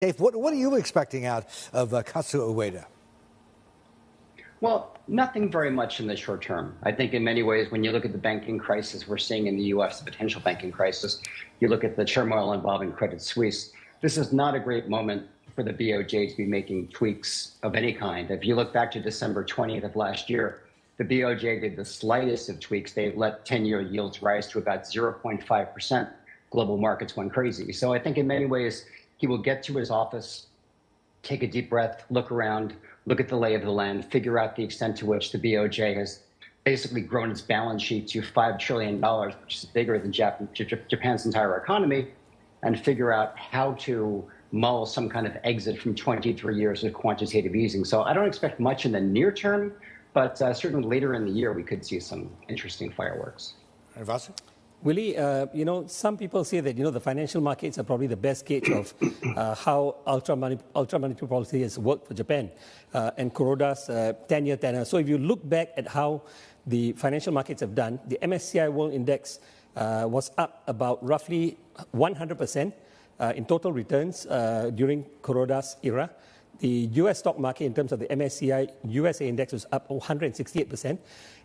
Dave, what are you expecting out of Kazuo Ueda? Well, nothing very much in the short term. I think in many ways, when you look at the banking crisis we're seeing in the U.S., the potential banking crisis, you look at the turmoil involving Credit Suisse, this is not a great moment for the BOJ to be making tweaks of any kind. If you look back to December 20th of last year, the BOJ did the slightest of tweaks. They let 10-year yields rise to about 0.5%. Global markets went crazy. So I think in many ways, he will get to his office, take a deep breath, look around, look at the lay of the land, figure out the extent to which the BOJ has basically grown its balance sheet to $5 trillion, which is bigger than Japan's entire economy, and figure out how to mull some kind of exit from 23 years of quantitative easing. So I don't expect much in the near term, but certainly later in the year, we could see some interesting fireworks. Vasu? Willie, some people say that, the financial markets are probably the best gauge of how ultra monetary policy has worked for Japan and Kuroda's 10-year tenor. So if you look back at how the financial markets have done, the MSCI World Index was up about roughly 100% in total returns during Kuroda's era. The US stock market, in terms of the MSCI USA Index, was up 168%.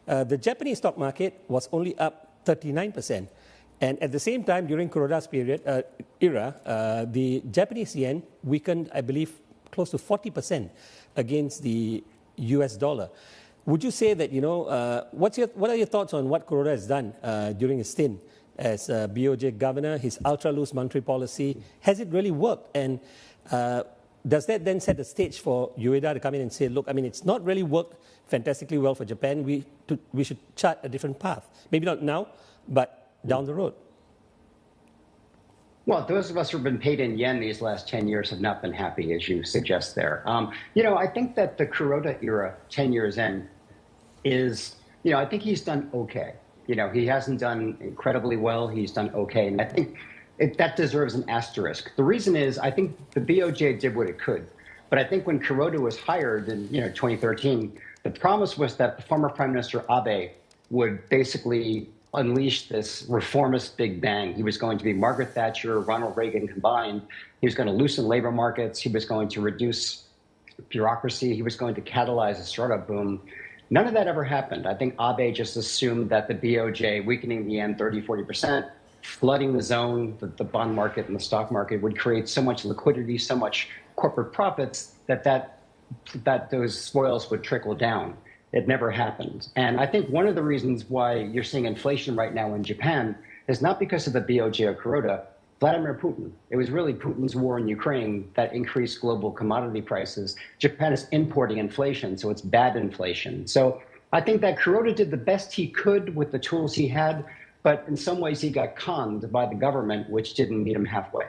The Japanese stock market was only up 39%. And at the same time, during Kuroda's era, the Japanese yen weakened, I believe, close to 40% against the US dollar. Would you say that, what are your thoughts on what Kuroda has done during his stint as BOJ governor, his ultra-loose monetary policy? Has it really worked? And does that then set the stage for Ueda to come in and say, look, it's not really worked fantastically well for Japan. We should chart a different path. Maybe not now, but down the road. Well, those of us who have been paid in yen these last 10 years have not been happy, as you suggest there. I think that the Kuroda era, 10 years in, is, I think he's done okay. He hasn't done incredibly well. He's done okay. And I think that deserves an asterisk. The reason is, I think the BOJ did what it could. But I think when Kuroda was hired in 2013, the promise was that the former Prime Minister Abe would basically unleash this reformist big bang. He was going to be Margaret Thatcher, Ronald Reagan combined. He was going to loosen labor markets. He was going to reduce bureaucracy. He was going to catalyze a startup boom. None of that ever happened. I think Abe just assumed that the BOJ weakening the yen 30, 40%, flooding the zone, the bond market and the stock market would create so much liquidity, so much corporate profits that those spoils would trickle down. It never happened. And I think one of the reasons why you're seeing inflation right now in Japan is not because of the BOJ or Kuroda, Vladimir Putin. It was really Putin's war in Ukraine that increased global commodity prices. Japan is importing inflation, so it's bad inflation. So I think that Kuroda did the best he could with the tools he had, but in some ways he got conned by the government, which didn't meet him halfway.